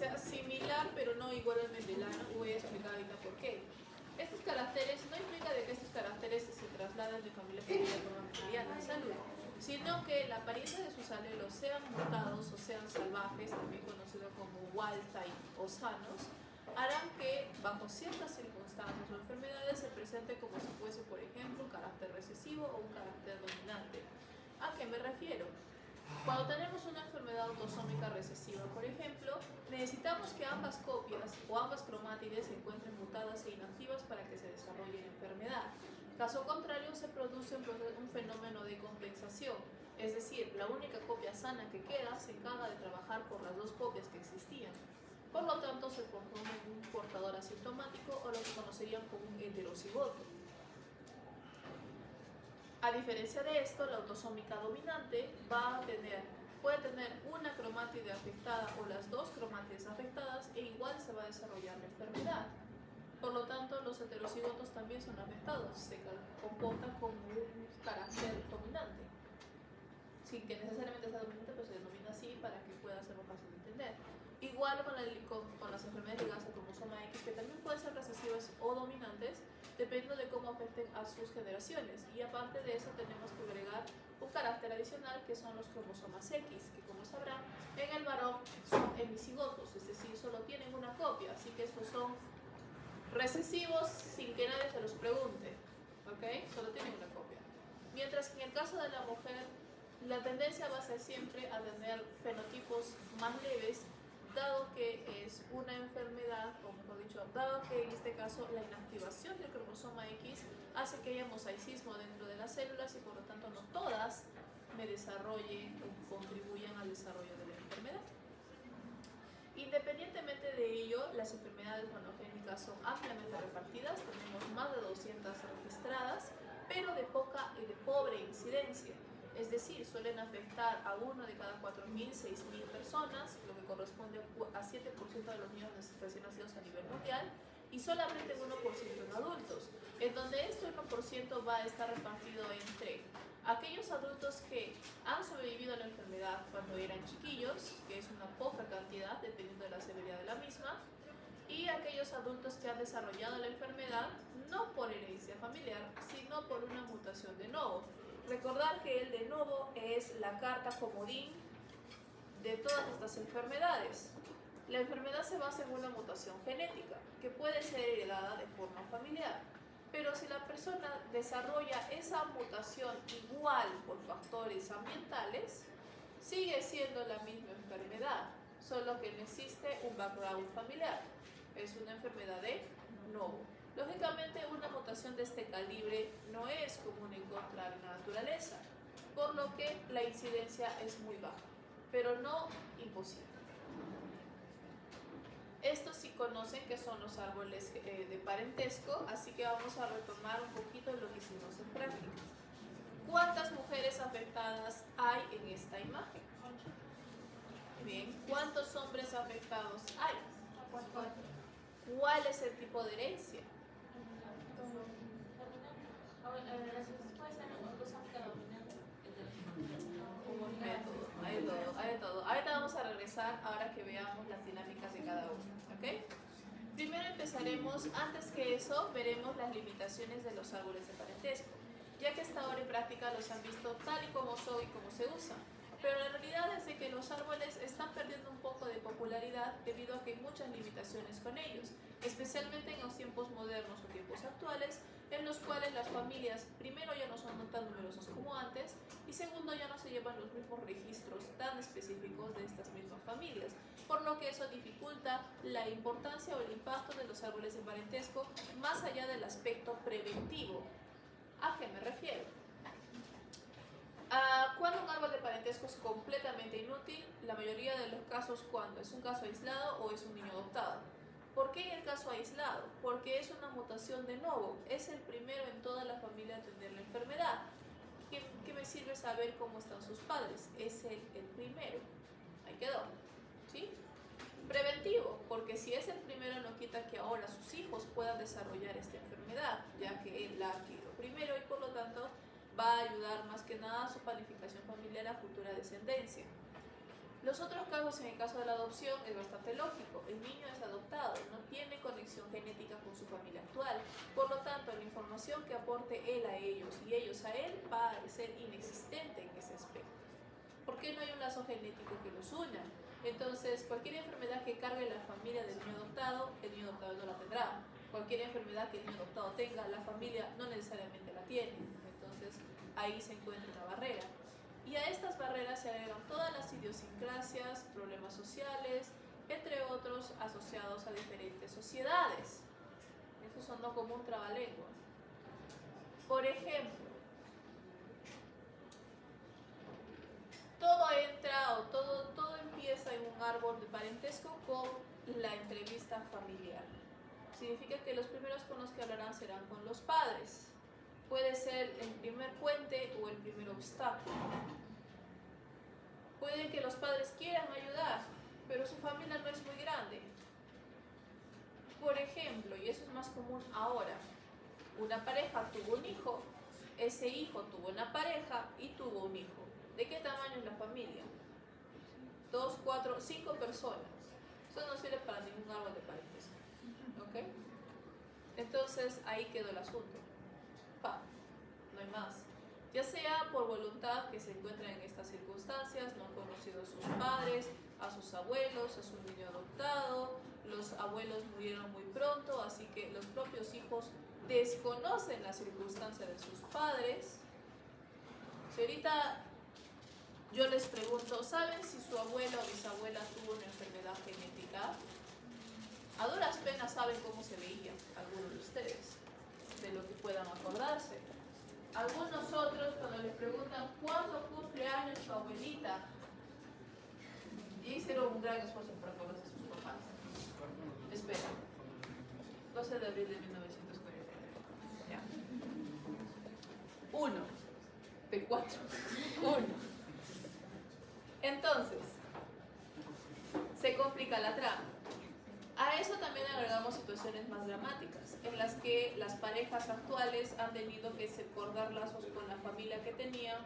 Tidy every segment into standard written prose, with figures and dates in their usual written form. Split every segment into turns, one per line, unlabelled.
sea similar pero no igual al mendeliano. Voy a explicar ahorita por qué. Estos caracteres no implica de que estos caracteres se trasladen de familia a familia de forma mendeliana en salud, sino que la apariencia de sus alelos sean mutados o sean salvajes, también conocido como wild type o sanos, harán que bajo ciertas circunstancias o enfermedades se presente como si fuese, por ejemplo, un carácter recesivo o un carácter dominante. ¿A qué me refiero? Cuando tenemos una enfermedad autosómica recesiva, por ejemplo, necesitamos que ambas copias o ambas cromátides se encuentren mutadas e inactivas para que se desarrolle la enfermedad. Caso contrario, se produce un fenómeno de compensación, es decir, la única copia sana que queda se encarga de trabajar por las dos copias que existían. Por lo tanto, se compone un portador asintomático o lo que conocerían como un heterocigoto. A diferencia de esto, la autosómica dominante puede tener una cromátide afectada o las dos cromátides afectadas e igual se va a desarrollar la enfermedad. Por lo tanto, los heterocigotos también son afectados, se comportan como un carácter dominante. Sin que necesariamente sea dominante, pero se denomina así para que pueda ser más fácil de entender. Igual con las enfermedades ligadas al cromosoma X, que también pueden ser recesivas o dominantes, dependiendo de cómo afecten a sus generaciones. Y aparte de eso, tenemos que agregar un carácter adicional, que son los cromosomas X, que como sabrán, en el varón son hemicigotos, es decir, solo tienen una copia, así que estos son recesivos sin que nadie se los pregunte, ¿ok? Solo tienen una copia. Mientras que en el caso de la mujer, la tendencia va a ser siempre a tener fenotipos más leves, dado que es una enfermedad, o mejor dicho, dado que en este caso la inactivación del cromosoma X hace que haya mosaicismo dentro de las células y por lo tanto no todas me desarrollen o contribuyan al desarrollo de la enfermedad. Independientemente de ello, las enfermedades monogénicas son ampliamente repartidas, tenemos más de 200 registradas, pero de poca y de pobre incidencia. Es decir, suelen afectar a 1 de cada 4.000, 6.000 personas, lo que corresponde a 7% de los niños recién nacidos a nivel mundial, y solamente un 1% en adultos, en donde este 1% va a estar repartido entre aquellos adultos que han sobrevivido a la enfermedad cuando eran chiquillos, que es una poca cantidad dependiendo de la severidad de la misma, y aquellos adultos que han desarrollado la enfermedad no por herencia familiar, sino por una mutación de novo. Recordar que el de novo es la carta comodín de todas estas enfermedades. La enfermedad se basa en una mutación genética que puede ser heredada de forma familiar, pero si la persona desarrolla esa mutación igual por factores ambientales, sigue siendo la misma enfermedad, solo que no existe un background familiar. Es una enfermedad de novo. Lógicamente, una mutación de este calibre no es común encontrar en la naturaleza, por lo que la incidencia es muy baja, pero no imposible. Estos sí conocen que son los árboles de parentesco, así que vamos a retomar un poquito lo que hicimos en práctica. ¿Cuántas mujeres afectadas hay en esta imagen? Bien, ¿cuántos hombres afectados hay? ¿Cuál es el tipo de herencia? Hay de todo. Ahorita vamos a regresar ahora que veamos las dinámicas de cada uno, ¿ok? Primero empezaremos, antes que eso, veremos las limitaciones de los árboles de parentesco, ya que hasta ahora en práctica los han visto tal y como son y como se usan. Pero la realidad es de que los árboles están perdiendo un poco de popularidad debido a que hay muchas limitaciones con ellos, especialmente en los tiempos modernos o tiempos actuales, en los cuales las familias, primero, ya no son tan numerosas como antes, y segundo, ya no se llevan los mismos registros tan específicos de estas mismas familias, por lo que eso dificulta la importancia o el impacto de los árboles de parentesco más allá del aspecto preventivo. ¿A qué me refiero? Cuando un árbol de parentesco es completamente inútil, la mayoría de los casos cuando es un caso aislado o es un niño adoptado. ¿Por qué en el caso aislado? Porque es una mutación de novo, es el primero en toda la familia a tener la enfermedad. ¿Qué me sirve saber cómo están sus padres? Es el primero. Ahí quedó. ¿Sí? Preventivo, porque si es el primero no quita que ahora sus hijos puedan desarrollar esta enfermedad, ya que él la ha adquirido primero y por lo tanto va a ayudar más que nada a su planificación familiar a futura descendencia. Los otros casos, en el caso de la adopción, es bastante lógico. El niño es adoptado, no tiene conexión genética con su familia actual. Por lo tanto, la información que aporte él a ellos y ellos a él va a ser inexistente en ese aspecto. ¿Por qué no hay un lazo genético que los una? Entonces, cualquier enfermedad que cargue la familia del niño adoptado, el niño adoptado no la tendrá. Cualquier enfermedad que el niño adoptado tenga, la familia no necesariamente la tiene. Entonces, ahí se encuentra una barrera. Y a estas barreras se agregan todas las idiosincrasias, problemas sociales, entre otros asociados a diferentes sociedades. Eso sonó como un trabalenguas. Por ejemplo, todo entra o todo empieza en un árbol de parentesco con la entrevista familiar. Significa que los primeros con los que hablarán serán con los padres. Puede ser el primer puente o el primer obstáculo. Puede que los padres quieran ayudar, pero su familia no es muy grande. Por ejemplo, y eso es más común ahora, una pareja tuvo un hijo, ese hijo tuvo una pareja y tuvo un hijo. ¿De qué tamaño es la familia? 2, 4, 5 personas. Eso no sirve para ningún árbol de parentesco. ¿Ok? Entonces ahí quedó el asunto. No hay más. Ya sea por voluntad que se encuentran en estas circunstancias, no han conocido a sus padres, a sus abuelos, a su niño adoptado, los abuelos murieron muy pronto, así que los propios hijos desconocen la circunstancia de sus padres. Si ahorita yo les pregunto, ¿saben si su abuelo o bisabuela tuvo una enfermedad genética? A duras penas saben cómo se veía algunos de ustedes, de lo que puedan acordarse. Algunos otros, cuando les preguntan ¿cuándo cumple años su abuelita? Y hicieron un gran esfuerzo para acordarse de sus papás. Espera, 12 de abril de 1949. Ya. 1 de 4. 1. Entonces, se complica la trama. A eso también agregamos situaciones más dramáticas, en las que las parejas actuales han tenido que cortar lazos con la familia que tenían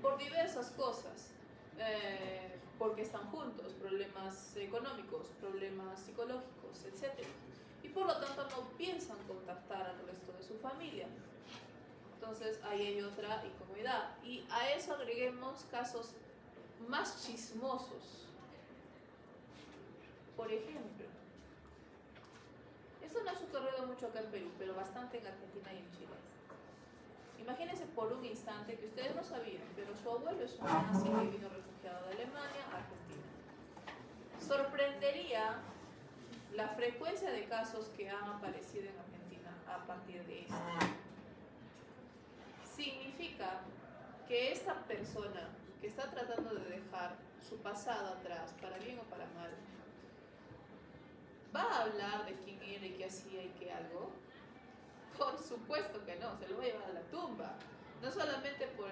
por diversas cosas, porque están juntos, problemas económicos, problemas psicológicos, etc. Y por lo tanto no piensan contactar al resto de su familia. Entonces ahí hay otra incomodidad. Y a eso agreguemos casos más chismosos. Por ejemplo, esto no ha ocurrido mucho acá en Perú, pero bastante en Argentina y en Chile. Imagínense por un instante que ustedes no sabían, pero su abuelo es un nazi que vino refugiado de Alemania a Argentina. Sorprendería la frecuencia de casos que han aparecido en Argentina a partir de esto. Significa que esta persona que está tratando de dejar su pasado atrás, para bien o para mal, ¿va a hablar de quién era y qué hacía y qué algo? Por supuesto que no, se lo va a llevar a la tumba. No solamente por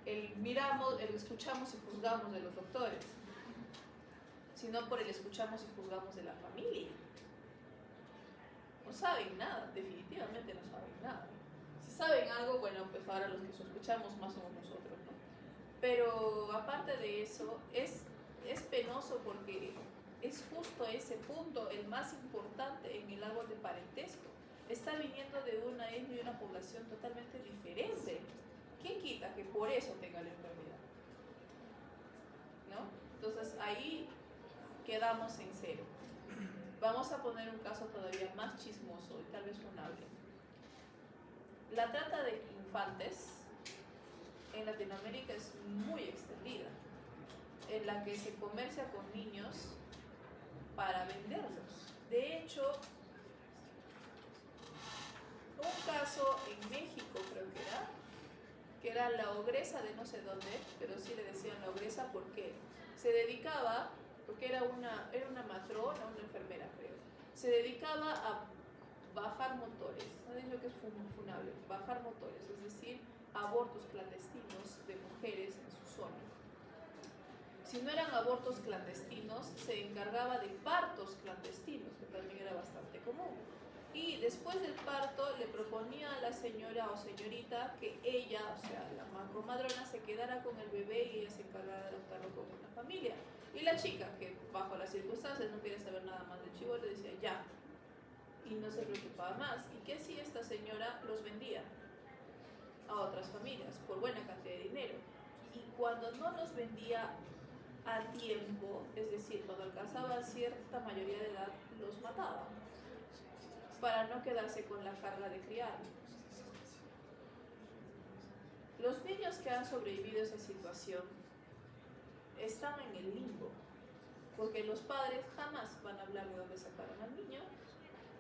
el miramos, el escuchamos y juzgamos de los doctores, sino por el escuchamos y juzgamos de la familia. No saben nada, definitivamente no saben nada. Si saben algo, bueno, pues ahora los que sospechamos más somos nosotros, ¿no? Pero aparte de eso, es penoso porque es justo ese punto el más importante en el árbol de parentesco. Está viniendo de una etnia y una población totalmente diferente. ¿Quién quita que por eso tenga la enfermedad? ¿No? Entonces ahí quedamos en cero. Vamos a poner un caso todavía más chismoso y tal vez funable. La trata de infantes en Latinoamérica es muy extendida, en la que se comercia con niños para venderlos. De hecho, un caso en México creo que era la ogresa de no sé dónde, pero sí le decían la ogresa porque se dedicaba, porque era una matrona, una enfermera creo, se dedicaba a bajar motores, ¿sabes lo que es funable? Bajar motores, es decir, abortos clandestinos de mujeres en su zona. Si no eran abortos clandestinos, se encargaba de partos clandestinos, que también era bastante común. Y después del parto le proponía a la señora o señorita que ella, o sea, la comadrona, se quedara con el bebé y ella se encargara de adoptarlo con una familia. familia. Y la chica, que bajo las circunstancias no quería saber nada más del chivo, le decía ya. Y no se preocupaba más. ¿Y qué hacía esta señora? Los vendía a otras familias por buena cantidad de dinero. Y cuando no los vendía a tiempo, es decir, cuando alcanzaba cierta mayoría de edad, los mataba para no quedarse con la carga de criar. Los niños que han sobrevivido a esa situación están en el limbo, porque los padres jamás van a hablar de dónde sacaron al niño,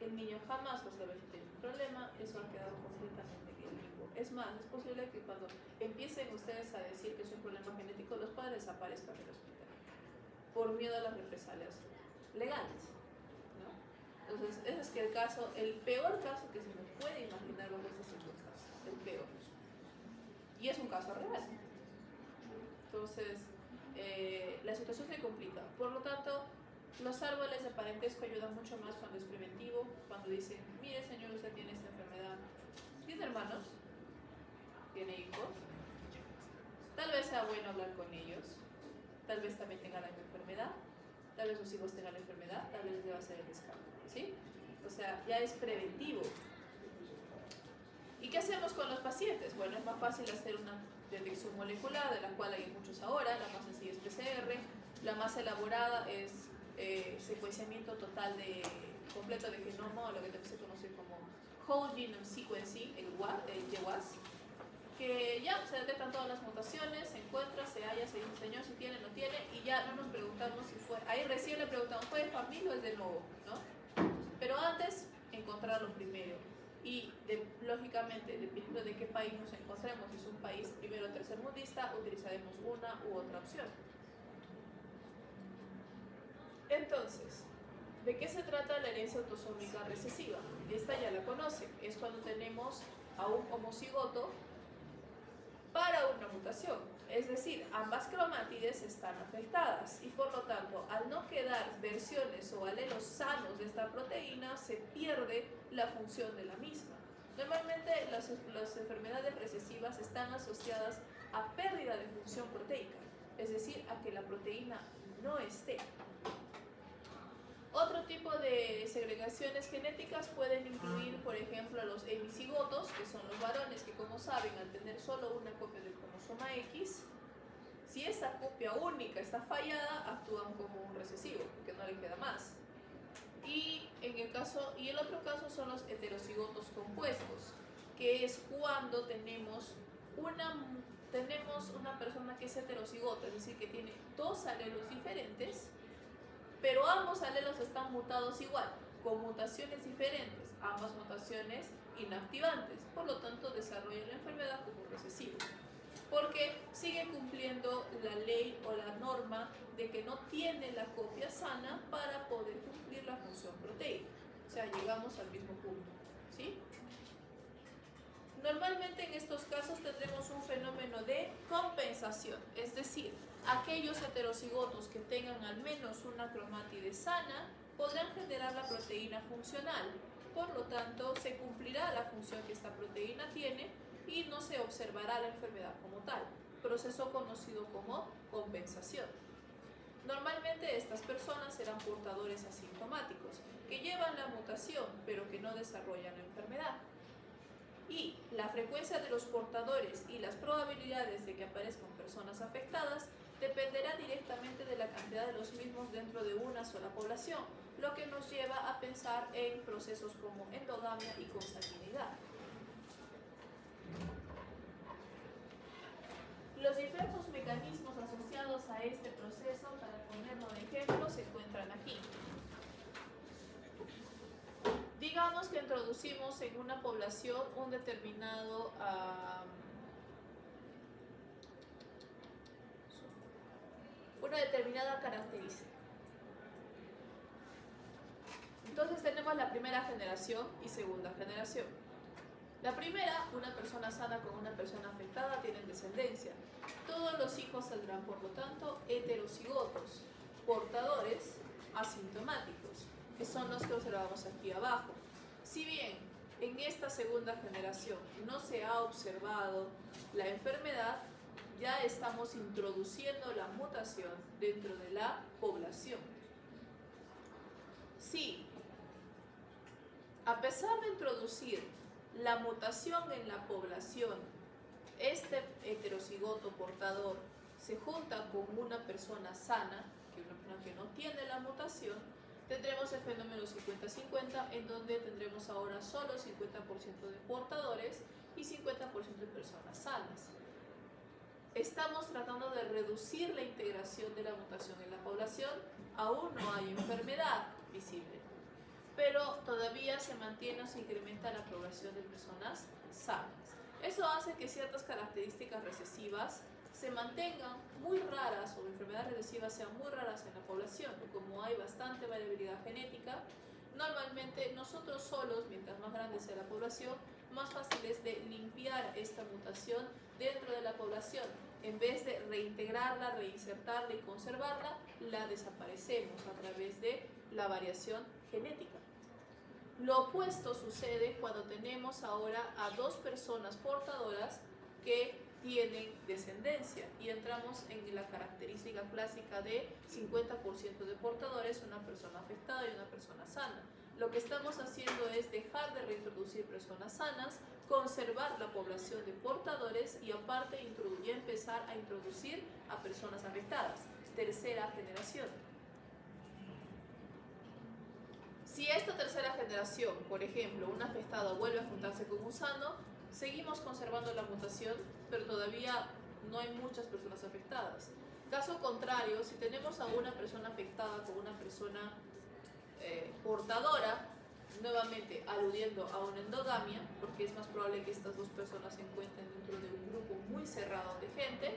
el niño jamás va a saber si tiene un problema, eso ha quedado completamente en el limbo. Es más, es posible que cuando empiecen ustedes a decir que es un problema genético, los padres aparezcan en el hospital, por miedo a las represalias legales, ¿no? Entonces, ese es que el peor caso que se me puede imaginar bajo estas circunstancias, el peor. Y es un caso real. Entonces, la situación se complica. Por lo tanto, los árboles de parentesco ayudan mucho más cuando es preventivo, cuando dicen, mire señor, usted tiene esta enfermedad, tiene hermanos, tiene hijos, tal vez sea bueno hablar con ellos, tal vez también tengan la misma enfermedad, tal vez sus hijos tengan la enfermedad, tal vez les deba hacer el descargo, ¿sí? O sea, ya es preventivo. ¿Y qué hacemos con los pacientes? Bueno, es más fácil hacer una detección molecular, de la cual hay muchos ahora. La más sencilla es PCR, la más elaborada es secuenciamiento total completo de genoma, o lo que también se conoce como Whole Genome Sequencing, el GWAS, que ya se detectan todas las mutaciones, se encuentra, se halla, se dice señor si tiene o no tiene, y ya no nos preguntamos si fue, ahí recién le preguntamos, ¿fue de familia o es de nuevo? ¿No? Pero antes, encontrarlo primero. Y lógicamente, dependiendo de qué país nos encontremos, si es un país primero o tercermundista, utilizaremos una u otra opción. Entonces, ¿de qué se trata la herencia autosómica recesiva? Esta ya la conocen, es cuando tenemos a un homocigoto para una mutación, es decir, ambas cromátides están afectadas y por lo tanto, al no quedar versiones o alelos sanos de esta proteína, se pierde la función de la misma. Normalmente las enfermedades recesivas están asociadas a pérdida de función proteica, es decir, a que la proteína no esté. Otro tipo de segregaciones genéticas pueden incluir, por ejemplo, a los hemicigotos, que son los varones que, como saben, al tener solo una copia del cromosoma X, si esa copia única está fallada, actúan como un recesivo, porque no le queda más. Y el otro caso son los heterocigotos compuestos, que es cuando tenemos una persona que es heterocigota, es decir, que tiene dos alelos diferentes, pero ambos alelos están mutados igual, con mutaciones diferentes, ambas mutaciones inactivantes, por lo tanto desarrolla la enfermedad como recesivo, porque sigue cumpliendo la ley o la norma de que no tiene la copia sana para poder cumplir la función proteica. O sea, llegamos al mismo punto, ¿sí? Normalmente en estos casos tendremos un fenómeno de compensación, es decir, aquellos heterocigotos que tengan al menos una cromátide sana podrán generar la proteína funcional, por lo tanto se cumplirá la función que esta proteína tiene y no se observará la enfermedad como tal, proceso conocido como compensación. Normalmente estas personas serán portadores asintomáticos, que llevan la mutación pero que no desarrollan la enfermedad. Y la frecuencia de los portadores y las probabilidades de que aparezcan personas afectadas dependerá directamente de la cantidad de los mismos dentro de una sola población, lo que nos lleva a pensar en procesos como endogamia y consanguinidad. Los diversos mecanismos asociados a este proceso, para ponerlo de ejemplo, se encuentran aquí. Digamos que introducimos en una población una determinada característica. Entonces tenemos la primera generación y segunda generación. La primera, una persona sana con una persona afectada tienen descendencia. Todos los hijos saldrán, por lo tanto, heterocigotos, portadores asintomáticos, que son los que observamos aquí abajo. Si bien en esta segunda generación no se ha observado la enfermedad, ya estamos introduciendo la mutación dentro de la población. Si, a pesar de introducir la mutación en la población, este heterocigoto portador se junta con una persona sana, una persona que no tiene la mutación, tendremos el fenómeno 50-50, en donde tendremos ahora solo 50% de portadores y 50% de personas sanas. Estamos tratando de reducir la integración de la mutación en la población. Aún no hay enfermedad visible, pero todavía se mantiene o se incrementa la población de personas sanas. Eso hace que ciertas características recesivas se mantengan muy raras, o enfermedades recesivas sean muy raras en la población. Como hay bastante variabilidad genética, normalmente nosotros solos, mientras más grande sea la población, más fácil es de limpiar esta mutación dentro de la población. En vez de reintegrarla, reinsertarla y conservarla, la desaparecemos a través de la variación genética. Lo opuesto sucede cuando tenemos ahora a dos personas portadoras que tienen descendencia y entramos en la característica clásica de 50% de portadores, una persona afectada y una persona sana. Lo que estamos haciendo es dejar de reintroducir personas sanas, conservar la población de portadores y aparte empezar a introducir a personas afectadas, tercera generación. Si esta tercera generación, por ejemplo, un afectado vuelve a juntarse con un sano, seguimos conservando la mutación, pero todavía no hay muchas personas afectadas. Caso contrario, si tenemos a una persona afectada con una persona portadora, nuevamente aludiendo a una endogamia, porque es más probable que estas dos personas se encuentren dentro de un grupo muy cerrado de gente,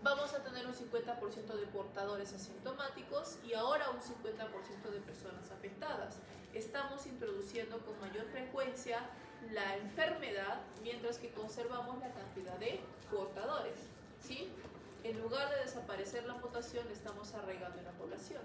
vamos a tener un 50% de portadores asintomáticos y ahora un 50% de personas afectadas. Estamos introduciendo con mayor frecuencia la enfermedad mientras que conservamos la cantidad de portadores, ¿sí? En lugar de desaparecer la mutación, estamos arraigando en la población.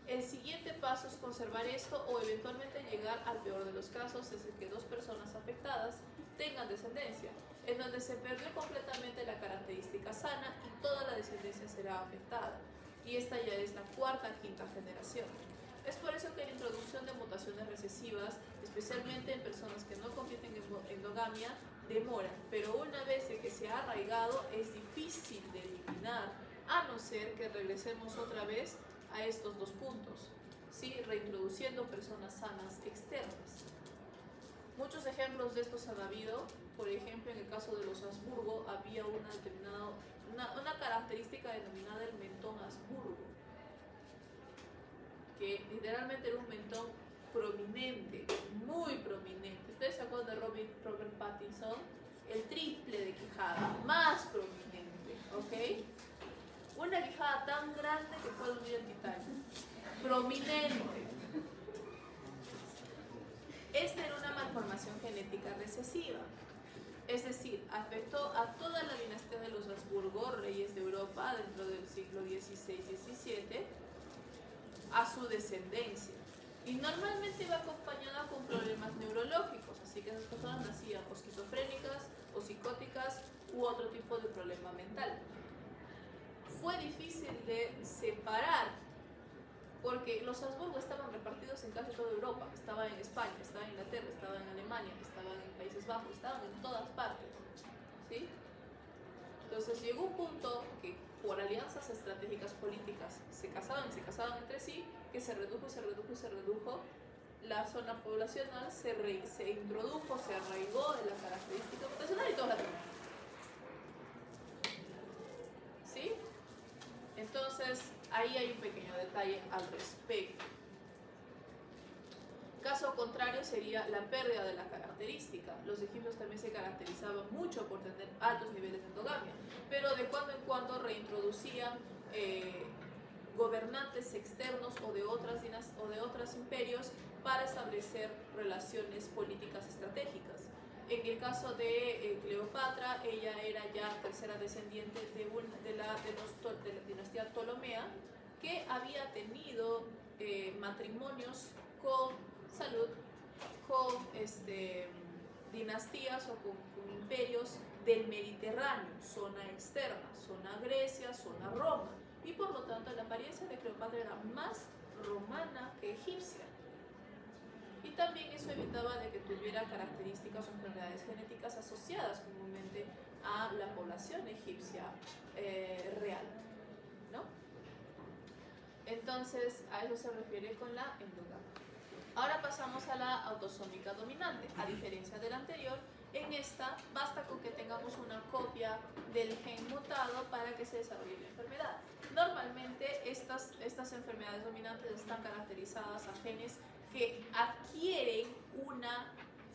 El siguiente paso es conservar esto o eventualmente llegar al peor de los casos, es el que dos personas afectadas tengan descendencia, en donde se perdió completamente la característica sana y toda la descendencia será afectada. Y esta ya es la cuarta, quinta generación. Es por eso que la introducción de mutaciones recesivas, especialmente en personas que no compiten en endogamia, demora, pero una vez que se ha arraigado es difícil de eliminar, a no ser que regresemos otra vez a estos dos puntos, ¿sí? Reintroduciendo personas sanas externas. Muchos ejemplos de estos han habido. Por ejemplo, en el caso de los Habsburgo había una característica denominada el mentón Habsburgo, que literalmente era un mentón prominente, muy prominente. ¿Ustedes se acuerdan de Robert Pattinson? El triple de quijada, más prominente, ¿ok? Una quijada tan grande que puede unir el titanio. Prominente. Esta era una malformación genética recesiva. Es decir, afectó a toda la dinastía de los Habsburgo, reyes de Europa dentro del siglo XVI-XVII, a su descendencia. Y normalmente iba acompañada con problemas neurológicos, así que esas personas nacían o esquizofrénicas o psicóticas u otro tipo de problema mental. Fue difícil de separar porque los Habsburgo estaban repartidos en casi toda Europa. Estaban en España, estaban en Inglaterra, estaban en Alemania, estaban en Países Bajos, estaban en todas partes, ¿sí? Entonces llegó un punto que por alianzas estratégicas políticas se casaban entre sí, que se redujo la zona poblacional, se introdujo, se arraigó en la característica mutacional y todos la tenemos. ¿Sí? Entonces, ahí hay un pequeño detalle al respecto. Caso contrario sería la pérdida de la característica. Los egipcios también se caracterizaban mucho por tener altos niveles de endogamia, pero de cuando en cuando reintroducían gobernantes externos o de otros imperios para establecer relaciones políticas estratégicas. En el caso de Cleopatra, ella era ya tercera descendiente de la dinastía Ptolomea, que había tenido matrimonios con dinastías o con imperios del Mediterráneo, zona externa, zona Grecia, zona Roma, y por lo tanto la apariencia de Cleopatra era más romana que egipcia. Y también eso evitaba de que tuviera características o enfermedades genéticas asociadas comúnmente a la población egipcia real, ¿no? Entonces, a eso se refiere con la endogamia. Ahora pasamos a la autosómica dominante. A diferencia del anterior, en esta basta con que tengamos una copia del gen mutado para que se desarrolle la enfermedad. Normalmente estas enfermedades dominantes están caracterizadas a genes que adquieren una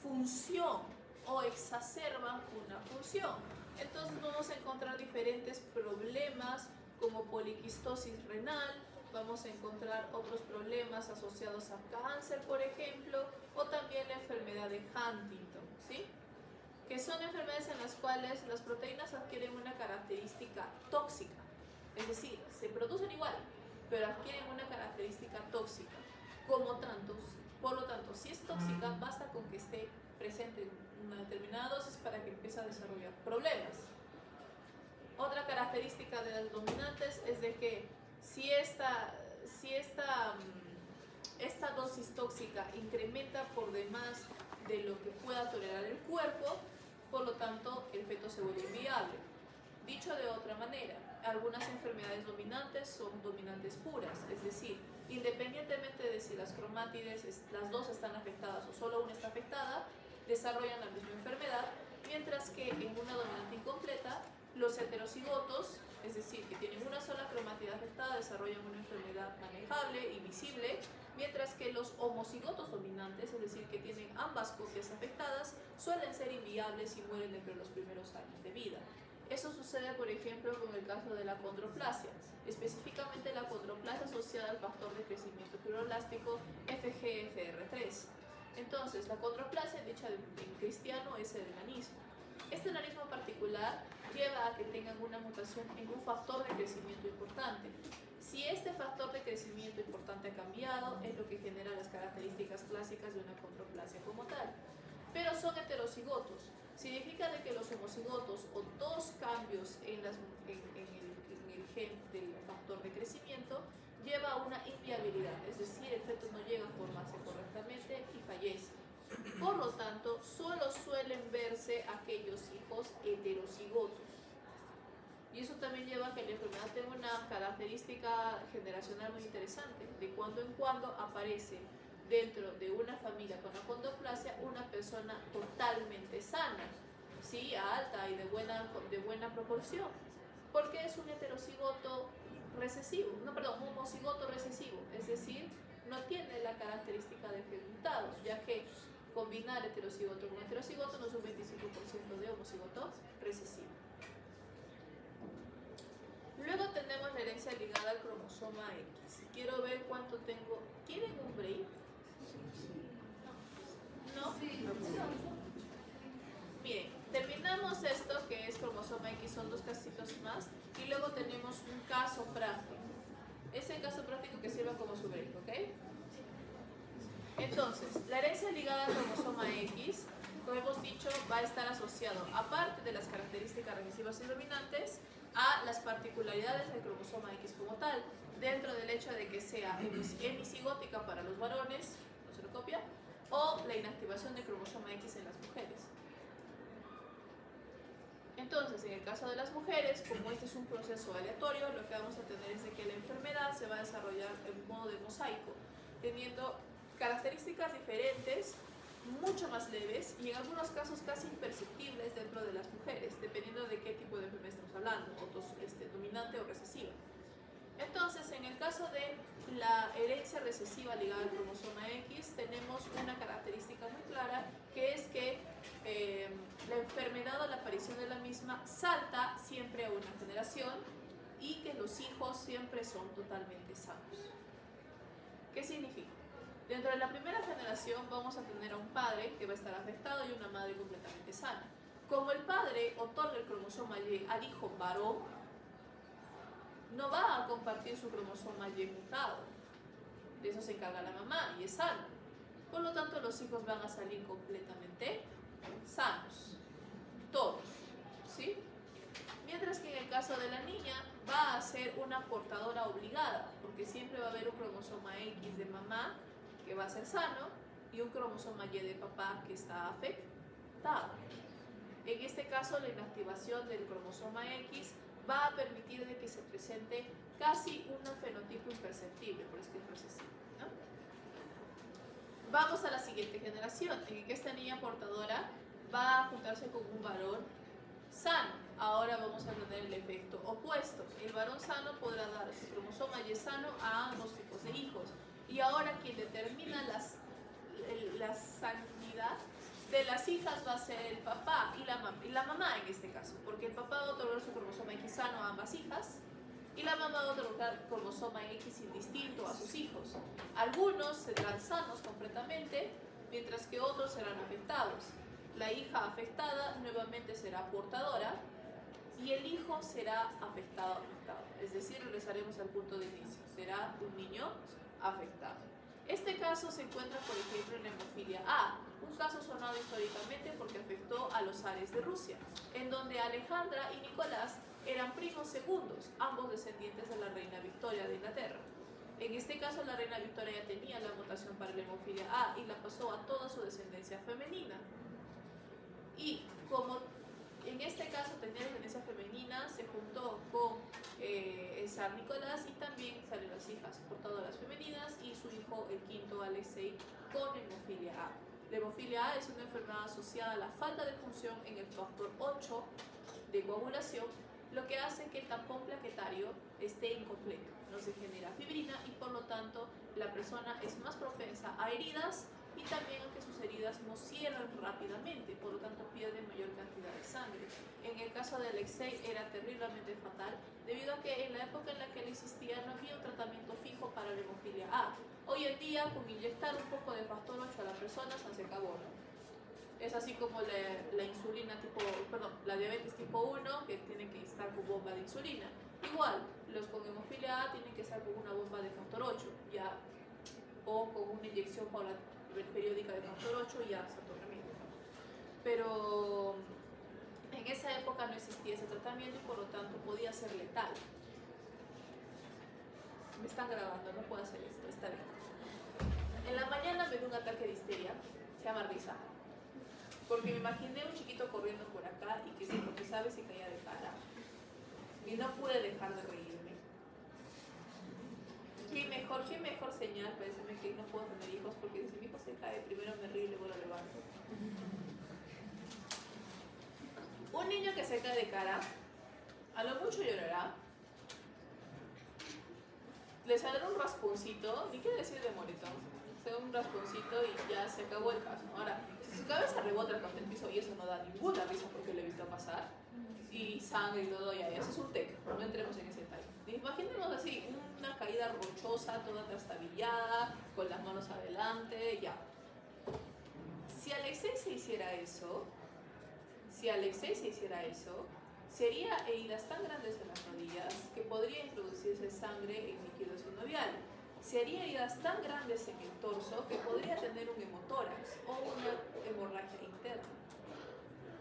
función o exacerban una función. Entonces vamos a encontrar diferentes problemas como poliquistosis renal, vamos a encontrar otros problemas asociados a cáncer, por ejemplo, o también la enfermedad de Huntington, ¿sí? Que son enfermedades en las cuales las proteínas adquieren una característica tóxica, es decir, se producen igual, pero adquieren una característica tóxica. Por lo tanto, si es tóxica, basta con que esté presente en una determinada dosis para que empiece a desarrollar problemas. Otra característica de las dominantes es de que si esta dosis tóxica incrementa por demás de lo que pueda tolerar el cuerpo, por lo tanto el feto se vuelve inviable. Dicho de otra manera, algunas enfermedades dominantes son dominantes puras, es decir, independientemente de si las cromátides, las dos están afectadas o solo una está afectada, desarrollan la misma enfermedad, mientras que en una dominante incompleta, los heterocigotos, es decir, que tienen una sola cromatida afectada, desarrollan una enfermedad manejable y visible, mientras que los homocigotos dominantes, es decir, que tienen ambas copias afectadas, suelen ser inviables y mueren dentro de los primeros años de vida. Eso sucede, por ejemplo, con el caso de la condroplasia, específicamente la condroplasia asociada al factor de crecimiento fibroelástico FGFR3. Entonces, la condroplasia, dicha en cristiano, es el enanismo. Este enanismo particular lleva a que tengan una mutación en un factor de crecimiento importante. Si este factor de crecimiento importante ha cambiado, es lo que genera las características clásicas de una condroplasia como tal. Pero son heterocigotos. Significa de que los homocigotos o dos cambios en el gen del factor de crecimiento lleva a una inviabilidad, es decir, el feto no llega a formarse correctamente y fallece. Por lo tanto, solo suelen verse aquellos hijos heterocigotos. Y eso también lleva a que la enfermedad tenga una característica generacional muy interesante. De cuando en cuando aparece dentro de una familia con acondroplasia una persona totalmente sana, ¿sí? Alta y de buena proporción, porque es un heterocigoto recesivo, un homocigoto recesivo, es decir, no tiene la característica de gen mutado, ya que combinar heterocigoto con heterocigoto nos da un 25% de homocigoto recesivo. Luego tenemos la herencia ligada al cromosoma X. Quiero ver cuánto tengo. ¿Quieren un break? ¿No? Bien, terminamos esto que es cromosoma X, son dos casitos más, y luego tenemos un caso práctico. Ese caso práctico que sirva como su break, ¿ok? Entonces, la herencia ligada al cromosoma X, como hemos dicho, va a estar asociado, aparte de las características recesivas y dominantes, a las particularidades del cromosoma X como tal, dentro del hecho de que sea hemicigótica para los varones, no se lo copia, o la inactivación del cromosoma X en las mujeres. Entonces, en el caso de las mujeres, como este es un proceso aleatorio, lo que vamos a tener es de que la enfermedad se va a desarrollar en modo de mosaico, teniendo características diferentes, mucho más leves y en algunos casos casi imperceptibles dentro de las mujeres, dependiendo de qué tipo de enfermedad estamos hablando, dominante o recesiva. Entonces, en el caso de la herencia recesiva ligada al cromosoma X, tenemos una característica muy clara, que es que la enfermedad o la aparición de la misma salta siempre a una generación y que los hijos siempre son totalmente sanos. ¿Qué significa? Dentro de la primera generación vamos a tener a un padre que va a estar afectado y una madre completamente sana. Como el padre otorga el cromosoma Y al hijo varón, no va a compartir su cromosoma Y mutado. De eso se encarga la mamá y es sano. Por lo tanto, los hijos van a salir completamente sanos. Todos. ¿sí? Mientras que en el caso de la niña va a ser una portadora obligada, porque siempre va a haber un cromosoma X de mamá que va a ser sano y un cromosoma Y de papá que está afectado. En este caso, la inactivación del cromosoma X va a permitir de que se presente casi un fenotipo imperceptible, por eso que es recesivo, ¿no? Vamos a la siguiente generación, en que esta niña portadora va a juntarse con un varón sano. Ahora vamos a tener el efecto opuesto. El varón sano podrá dar su cromosoma Y sano a ambos tipos de hijos. Y ahora quien determina la sanidad de las hijas va a ser el papá y la mamá en este caso, porque el papá va a otorgar su cromosoma X sano a ambas hijas y la mamá va a otorgar cromosoma X indistinto a sus hijos. Algunos serán sanos completamente, mientras que otros serán afectados. La hija afectada nuevamente será portadora y el hijo será afectado. Es decir, regresaremos al punto de inicio, será un niño afectado. Este caso se encuentra, por ejemplo, en la hemofilia A, un caso sonado históricamente porque afectó a los zares de Rusia, en donde Alejandra y Nicolás eran primos segundos, ambos descendientes de la reina Victoria de Inglaterra. En este caso, la reina Victoria ya tenía la mutación para la hemofilia A y la pasó a toda su descendencia femenina. Y como en este caso tenía descendencia femenina, se juntó con el zar Nicolás y también salieron las hijas portadoras femeninas y su hijo, el quinto Alexei, con hemofilia A. La hemofilia A es una enfermedad asociada a la falta de función en el factor 8 de coagulación, lo que hace que el tampón plaquetario esté incompleto. No se genera fibrina y por lo tanto la persona es más propensa a heridas y también a que sus heridas no cierran rápidamente, por lo tanto pierde mayor cantidad de sangre. En el caso de Alexei era terriblemente fatal, debido a que en la época en la que él existía no había un tratamiento fijo para la hemofilia A. Hoy en día, con inyectar un poco de factor 8 a la persona, se acabó, ¿no? Es así como la insulina la diabetes tipo 1, que tiene que estar con bomba de insulina. Igual, los con hemofilia A tienen que estar con una bomba de factor 8, ya, o con una inyección periódica de factor 8 y ya se tratamiento. Pero en esa época no existía ese tratamiento y por lo tanto podía ser letal. Me están grabando, no puedo hacer esto, está bien. En la mañana me dio un ataque de histeria, se llama risa, porque me imaginé un chiquito corriendo por acá y que se tropezaba y se caía de cara. Y no pude dejar de reírme. ¿Qué mejor señal para decirme que no puedo tener hijos? Porque si mi hijo se cae, primero me río y luego lo levanto. Un niño que se cae de cara, a lo mucho llorará, le saldrá un rasponcito, ni quiere decir de moretón, se da un rasponcito y ya se acabó el caso. Ahora, si su cabeza rebota contra el piso y eso no da ninguna risa porque lo he visto pasar, y sangre y todo, ya eso es un TEC, no entremos en ese detalle. Imaginemos así, una caída rochosa, toda trastabillada, con las manos adelante, ya. Si Alexei se hiciera eso, sería heridas tan grandes en las rodillas que podría introducirse sangre en líquido sinovial. Sería heridas tan grandes en el torso que podría tener un hemotórax o una hemorragia interna.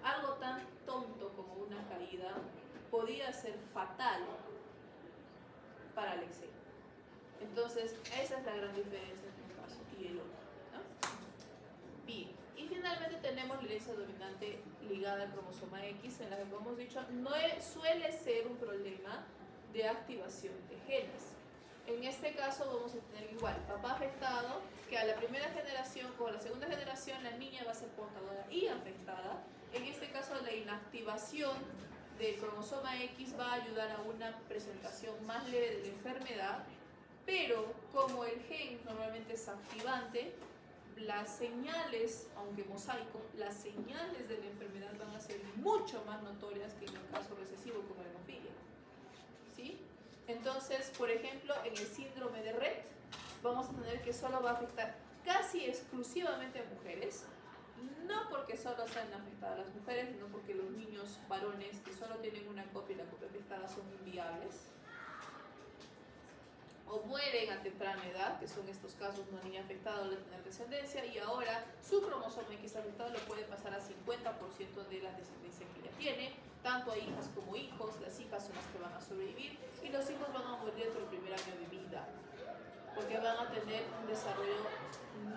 Algo tan tonto como una caída podía ser fatal para Alexei. Entonces, esa es la gran diferencia entre un caso y el otro, ¿no? Bien. Y finalmente tenemos la herencia dominante ligada al cromosoma X, en la que, como hemos dicho, no suele ser un problema de activación de genes. En este caso vamos a tener igual, papá afectado, que a la primera generación o a la segunda generación la niña va a ser portadora y afectada. En este caso la inactivación del cromosoma X va a ayudar a una presentación más leve de la enfermedad, pero como el gen normalmente es activante, las señales, aunque mosaico, las señales de la enfermedad van a ser mucho más notorias que en el caso recesivo como la hemofilia. ¿Sí? Entonces, por ejemplo, en el síndrome de Rett, vamos a tener que solo va a afectar casi exclusivamente a mujeres, no porque solo sean afectadas las mujeres, sino porque los niños varones que solo tienen una copia y la copia afectada son inviables, o mueren mueren a temprana edad, que son estos casos, una niña afectada o tener descendencia, y ahora su cromosoma X afectado le puede pasar a 50% de la descendencia que ella tiene, tanto a hijas como hijos. Las hijas son las que van a sobrevivir y los hijos van a morir dentro del primer año de vida, porque van a tener un desarrollo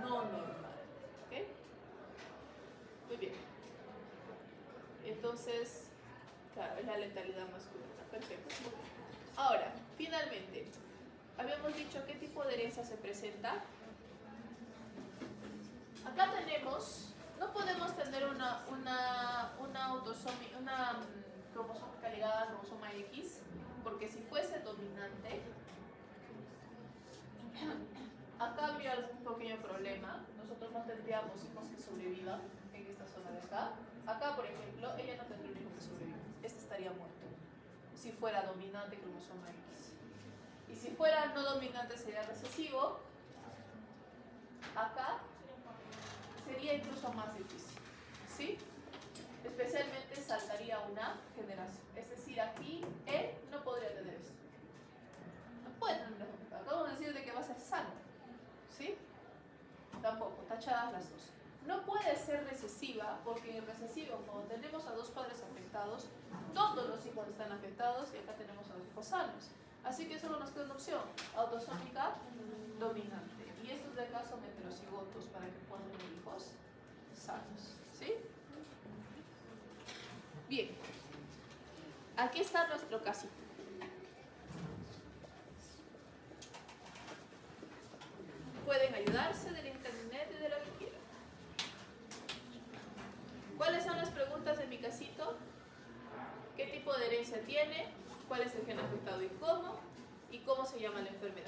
no normal. ¿Ok? Muy bien. Entonces, claro, es la letalidad masculina. Perfecto. Ahora, finalmente, habíamos dicho qué tipo de herencia se presenta. Acá tenemos, no podemos tener una cromosómica ligada a cromosoma X, porque si fuese dominante, acá habría algún pequeño problema. Nosotros no tendríamos hijos que sobrevivan en esta zona de acá. Acá, por ejemplo, ella no tendría un hijo que sobreviva. Este estaría muerto si fuera dominante cromosoma X. Y si fuera no dominante sería recesivo. Acá sería incluso más difícil, ¿sí? Especialmente saltaría una generación. Es decir, aquí él no podría tener esto. No puede tener una generación. Acabamos de decir de que va a ser sano, ¿sí? Tampoco, tachadas las dos. No puede ser recesiva, porque en el recesivo, cuando tenemos a dos padres afectados, todos los hijos están afectados y acá tenemos a los hijos sanos. Así que solo nos queda una opción, autosómica dominante. Y estos de acá son heterocigotos para que puedan tener hijos sanos. ¿Sí? Bien. Aquí está nuestro casito. Pueden ayudarse del internet y de lo que quieran. ¿Cuáles son las preguntas de mi casito? ¿Qué tipo de herencia tiene? ¿Cuál es el gen afectado y cómo? ¿Y cómo se llama la enfermedad?